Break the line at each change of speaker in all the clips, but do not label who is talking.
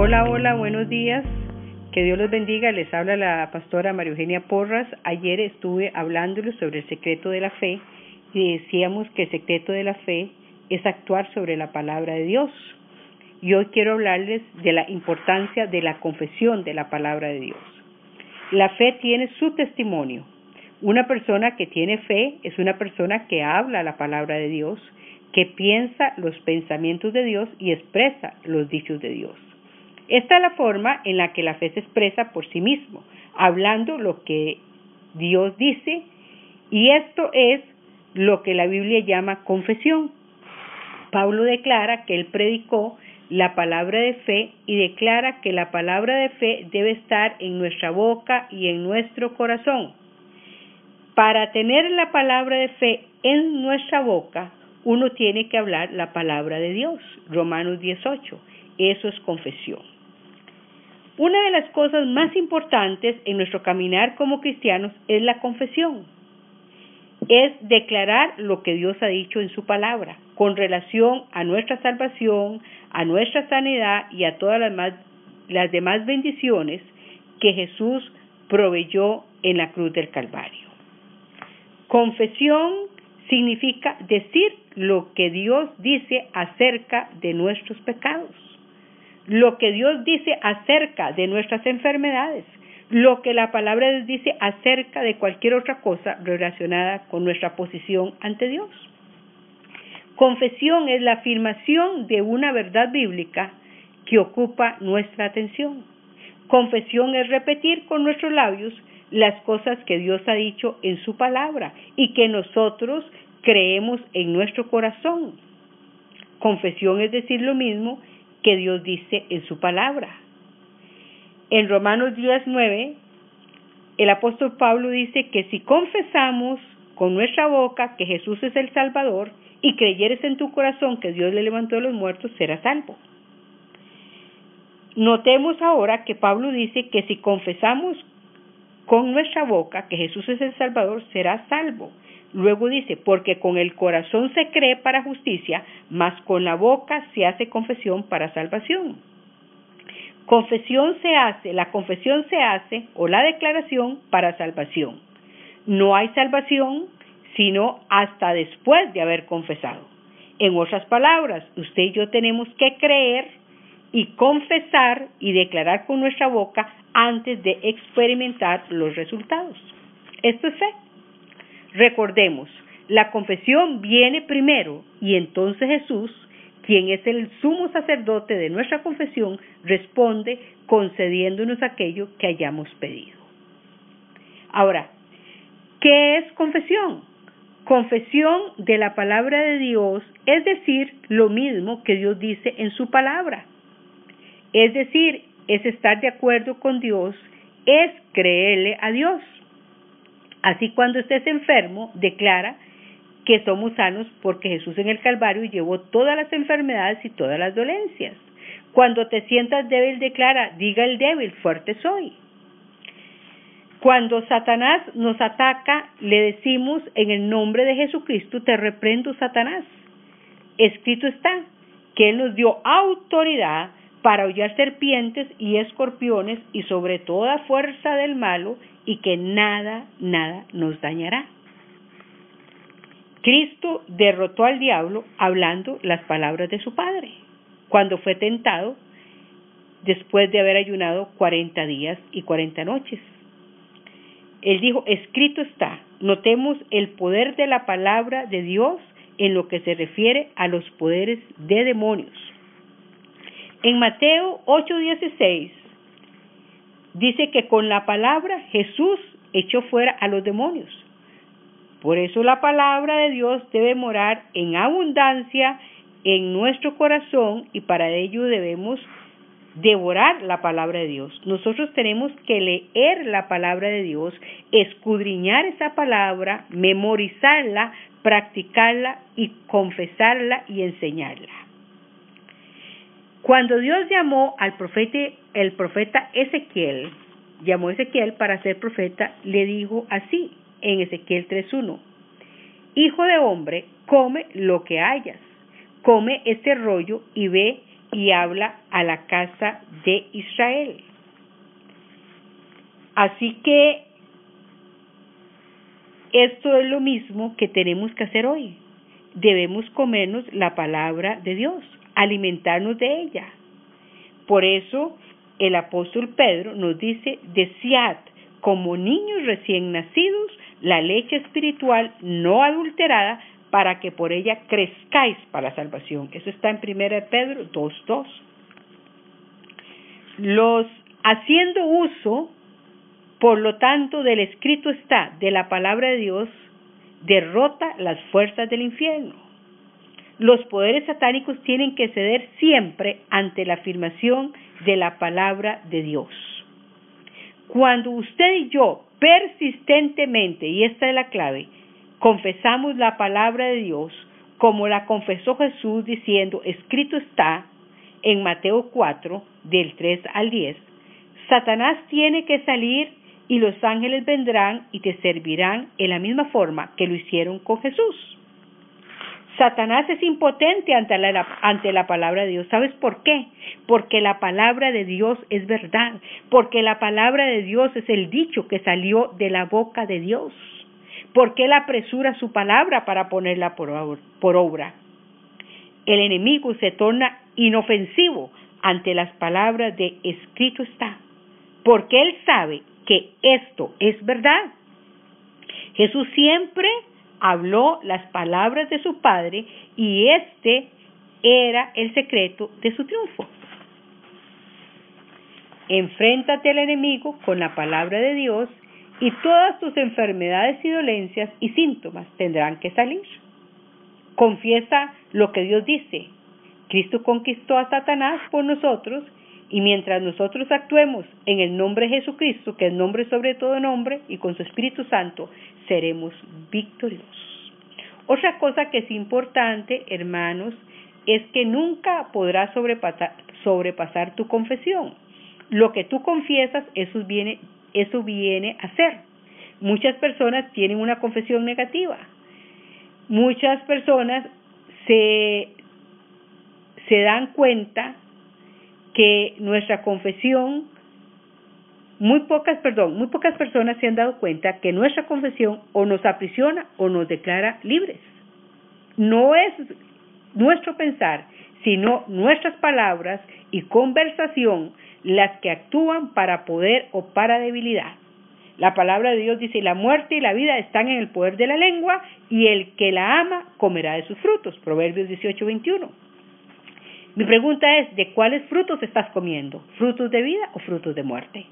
Hola, hola, buenos días. Que Dios los bendiga. Les habla la pastora María Eugenia Porras. Ayer estuve hablándoles sobre el secreto de la fe y decíamos que el secreto de la fe es actuar sobre la palabra de Dios. Y hoy quiero hablarles de la importancia de la confesión de la palabra de Dios. La fe tiene su testimonio. Una persona que tiene fe es una persona que habla la palabra de Dios, que piensa los pensamientos de Dios y expresa los dichos de Dios. Esta es la forma en la que la fe se expresa por sí mismo, hablando lo que Dios dice, y esto es lo que la Biblia llama confesión. Pablo declara que él predicó la palabra de fe y declara que la palabra de fe debe estar en nuestra boca y en nuestro corazón. Para tener la palabra de fe en nuestra boca, uno tiene que hablar la palabra de Dios. Romanos 18. Eso es confesión. Una de las cosas más importantes en nuestro caminar como cristianos es la confesión. Es declarar lo que Dios ha dicho en su palabra con relación a nuestra salvación, a nuestra sanidad y a todas las demás bendiciones que Jesús proveyó en la cruz del Calvario. Confesión significa decir lo que Dios dice acerca de nuestros pecados, lo que Dios dice acerca de nuestras enfermedades, lo que la palabra de Dios dice acerca de cualquier otra cosa relacionada con nuestra posición ante Dios. Confesión es la afirmación de una verdad bíblica que ocupa nuestra atención. Confesión es repetir con nuestros labios las cosas que Dios ha dicho en su palabra y que nosotros creemos en nuestro corazón. Confesión es decir lo mismo que Dios dice en su palabra. En Romanos 10:9, el apóstol Pablo dice que si confesamos con nuestra boca que Jesús es el Salvador y creyeres en tu corazón que Dios le levantó de los muertos, serás salvo. Notemos ahora que Pablo dice que si confesamos con nuestra boca que Jesús es el Salvador, serás salvo. Luego dice, porque con el corazón se cree para justicia, mas con la boca se hace confesión para salvación. La confesión se hace, o la declaración, para salvación. No hay salvación sino hasta después de haber confesado. En otras palabras, usted y yo tenemos que creer y confesar y declarar con nuestra boca antes de experimentar los resultados. Esto es fe. Recordemos, la confesión viene primero y entonces Jesús, quien es el sumo sacerdote de nuestra confesión, responde concediéndonos aquello que hayamos pedido. Ahora, ¿qué es confesión? Confesión de la palabra de Dios es decir lo mismo que Dios dice en su palabra. Es decir, es estar de acuerdo con Dios, es creerle a Dios. Así cuando estés enfermo, declara que somos sanos porque Jesús en el Calvario llevó todas las enfermedades y todas las dolencias. Cuando te sientas débil, declara, diga el débil, fuerte soy. Cuando Satanás nos ataca, le decimos, en el nombre de Jesucristo, te reprendo, Satanás. Escrito está que Él nos dio autoridad para hollar serpientes y escorpiones y sobre toda fuerza del malo, y que nada nos dañará. Cristo derrotó al diablo hablando las palabras de su Padre, cuando fue tentado después de haber ayunado 40 días y 40 noches. Él dijo, escrito está. Notemos el poder de la palabra de Dios en lo que se refiere a los poderes de demonios. En Mateo 8:16 dice que con la palabra Jesús echó fuera a los demonios. Por eso la palabra de Dios debe morar en abundancia en nuestro corazón y para ello debemos devorar la palabra de Dios. Nosotros tenemos que leer la palabra de Dios, escudriñar esa palabra, memorizarla, practicarla y confesarla y enseñarla. Cuando Dios llamó al el profeta Ezequiel, llamó a Ezequiel para ser profeta, le dijo así en Ezequiel 3:1, Hijo de hombre, come lo que hayas, come este rollo y ve y habla a la casa de Israel. Así que esto es lo mismo que tenemos que hacer hoy. Debemos comernos la palabra de Dios, alimentarnos de ella. Por eso el apóstol Pedro nos dice: desead como niños recién nacidos la leche espiritual no adulterada, para que por ella crezcáis para la salvación. Eso está en 1 Pedro 2:2. Los haciendo uso, por lo tanto, del escrito está, de la palabra de Dios, derrota las fuerzas del infierno. Los poderes satánicos tienen que ceder siempre ante la afirmación de la palabra de Dios. Cuando usted y yo persistentemente, y esta es la clave, confesamos la palabra de Dios como la confesó Jesús diciendo: escrito está en Mateo 4, del 3 al 10, Satanás tiene que salir y los ángeles vendrán y te servirán en la misma forma que lo hicieron con Jesús. Satanás es impotente ante la palabra de Dios. ¿Sabes por qué? Porque la palabra de Dios es verdad. Porque la palabra de Dios es el dicho que salió de la boca de Dios. Porque Él apresura su palabra para ponerla por obra. El enemigo se torna inofensivo ante las palabras de escrito está. Porque Él sabe que esto es verdad. Jesús siempre habló las palabras de su Padre y este era el secreto de su triunfo. Enfréntate al enemigo con la palabra de Dios y todas tus enfermedades y dolencias y síntomas tendrán que salir. Confiesa lo que Dios dice. Cristo conquistó a Satanás por nosotros, y mientras nosotros actuemos en el nombre de Jesucristo, que es nombre sobre todo nombre, y con su Espíritu Santo, seremos victoriosos. Otra cosa que es importante, hermanos, es que nunca podrás sobrepasar tu confesión. Lo que tú confiesas, eso viene a ser. Muchas personas tienen una confesión negativa. Muchas personas se dan cuenta que nuestra confesión, muy pocas personas se han dado cuenta que nuestra confesión o nos aprisiona o nos declara libres. No es nuestro pensar, sino nuestras palabras y conversación las que actúan para poder o para debilidad. La palabra de Dios dice: la muerte y la vida están en el poder de la lengua, y el que la ama comerá de sus frutos. Proverbios 18:21. Mi pregunta es: ¿de cuáles frutos estás comiendo? ¿Frutos de vida o frutos de muerte?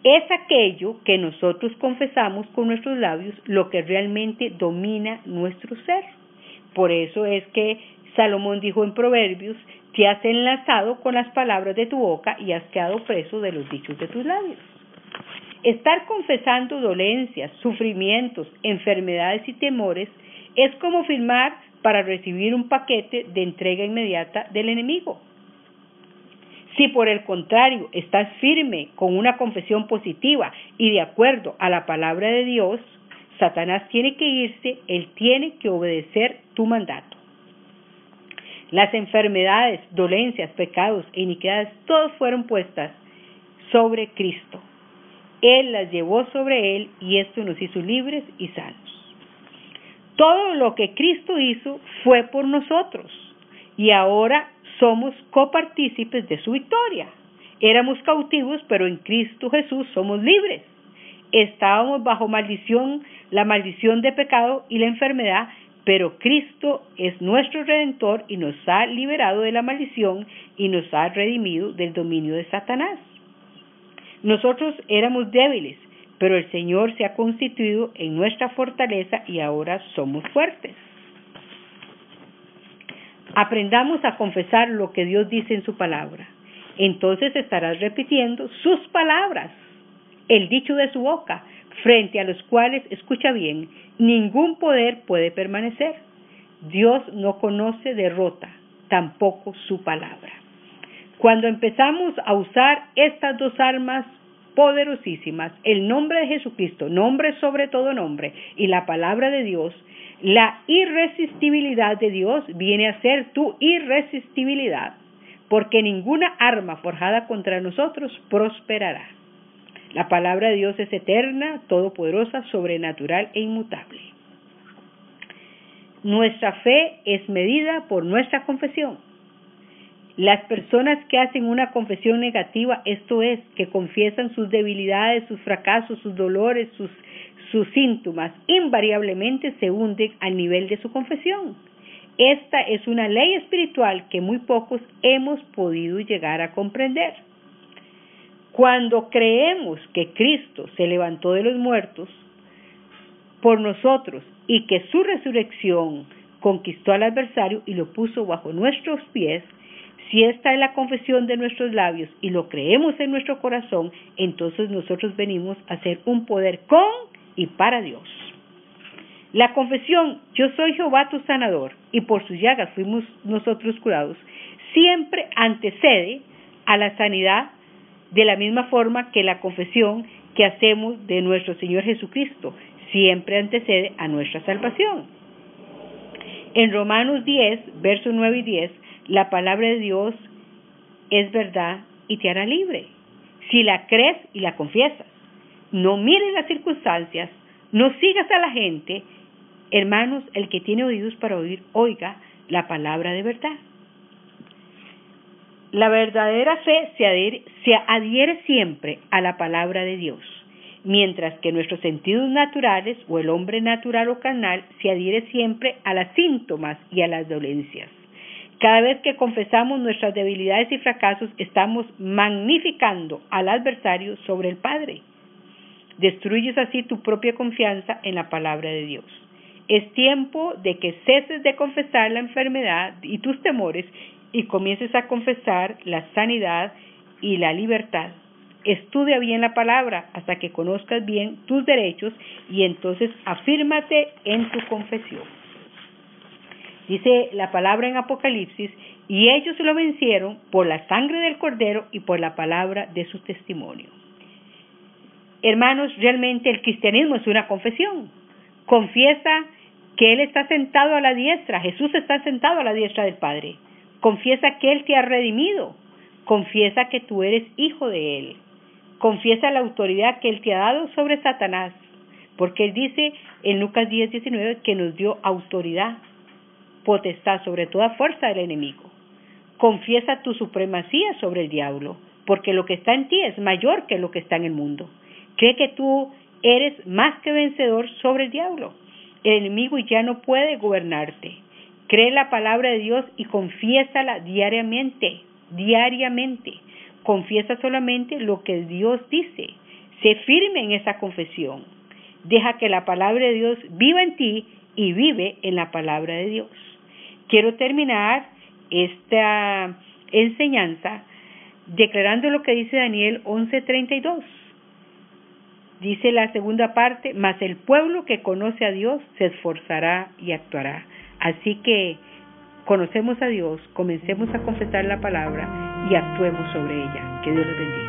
Es aquello que nosotros confesamos con nuestros labios lo que realmente domina nuestro ser. Por eso es que Salomón dijo en Proverbios: te has enlazado con las palabras de tu boca y has quedado preso de los dichos de tus labios. Estar confesando dolencias, sufrimientos, enfermedades y temores es como firmar para recibir un paquete de entrega inmediata del enemigo. Si por el contrario estás firme con una confesión positiva y de acuerdo a la palabra de Dios, Satanás tiene que irse, él tiene que obedecer tu mandato. Las enfermedades, dolencias, pecados e iniquidades, todas fueron puestas sobre Cristo. Él las llevó sobre él y esto nos hizo libres y sanos. Todo lo que Cristo hizo fue por nosotros y ahora somos copartícipes de su victoria. Éramos cautivos, pero en Cristo Jesús somos libres. Estábamos bajo maldición, la maldición de pecado y la enfermedad, pero Cristo es nuestro Redentor y nos ha liberado de la maldición y nos ha redimido del dominio de Satanás. Nosotros éramos débiles, pero el Señor se ha constituido en nuestra fortaleza y ahora somos fuertes. Aprendamos a confesar lo que Dios dice en su palabra. Entonces estarás repitiendo sus palabras, el dicho de su boca, frente a los cuales, escucha bien, ningún poder puede permanecer. Dios no conoce derrota, tampoco su palabra. Cuando empezamos a usar estas dos armas poderosísimas, el nombre de Jesucristo, nombre sobre todo nombre, y la palabra de Dios, la irresistibilidad de Dios viene a ser tu irresistibilidad, porque ninguna arma forjada contra nosotros prosperará. La palabra de Dios es eterna, todopoderosa, sobrenatural e inmutable. Nuestra fe es medida por nuestra confesión. Las personas que hacen una confesión negativa, esto es, que confiesan sus debilidades, sus fracasos, sus dolores, sus síntomas, invariablemente se hunden al nivel de su confesión. Esta es una ley espiritual que muy pocos hemos podido llegar a comprender. Cuando creemos que Cristo se levantó de los muertos por nosotros y que su resurrección conquistó al adversario y lo puso bajo nuestros pies, si esta es la confesión de nuestros labios y lo creemos en nuestro corazón, entonces nosotros venimos a ser un poder con y para Dios. La confesión, yo soy Jehová tu sanador, y por sus llagas fuimos nosotros curados, siempre antecede a la sanidad, de la misma forma que la confesión que hacemos de nuestro Señor Jesucristo siempre antecede a nuestra salvación. En Romanos 10, versos 9 y 10, la palabra de Dios es verdad y te hará libre. Si la crees y la confiesas, no mires las circunstancias, no sigas a la gente. Hermanos, el que tiene oídos para oír, oiga la palabra de verdad. La verdadera fe se adhiere siempre a la palabra de Dios, mientras que nuestros sentidos naturales o el hombre natural o carnal se adhiere siempre a los síntomas y a las dolencias. Cada vez que confesamos nuestras debilidades y fracasos, estamos magnificando al adversario sobre el Padre. Destruyes así tu propia confianza en la palabra de Dios. Es tiempo de que ceses de confesar la enfermedad y tus temores y comiences a confesar la sanidad y la libertad. Estudia bien la palabra hasta que conozcas bien tus derechos y entonces afírmate en tu confesión. Dice la palabra en Apocalipsis, y ellos lo vencieron por la sangre del Cordero y por la palabra de su testimonio. Hermanos, realmente el cristianismo es una confesión. Confiesa que Él está sentado a la diestra, Jesús está sentado a la diestra del Padre. Confiesa que Él te ha redimido. Confiesa que tú eres hijo de Él. Confiesa la autoridad que Él te ha dado sobre Satanás, porque Él dice en Lucas 10:19 que nos dio autoridad, potestad sobre toda fuerza del enemigo. Confiesa tu supremacía sobre el diablo, porque lo que está en ti es mayor que lo que está en el mundo. Cree que tú eres más que vencedor sobre el diablo. El enemigo ya no puede gobernarte. Cree la palabra de Dios y confiésala diariamente. Confiesa solamente lo que Dios dice. Sé firme en esa confesión. Deja que la palabra de Dios viva en ti y vive en la palabra de Dios. Quiero terminar esta enseñanza declarando lo que dice Daniel 11:32. Dice la segunda parte, mas el pueblo que conoce a Dios se esforzará y actuará. Así que conocemos a Dios, comencemos a confesar la palabra y actuemos sobre ella. Que Dios los bendiga.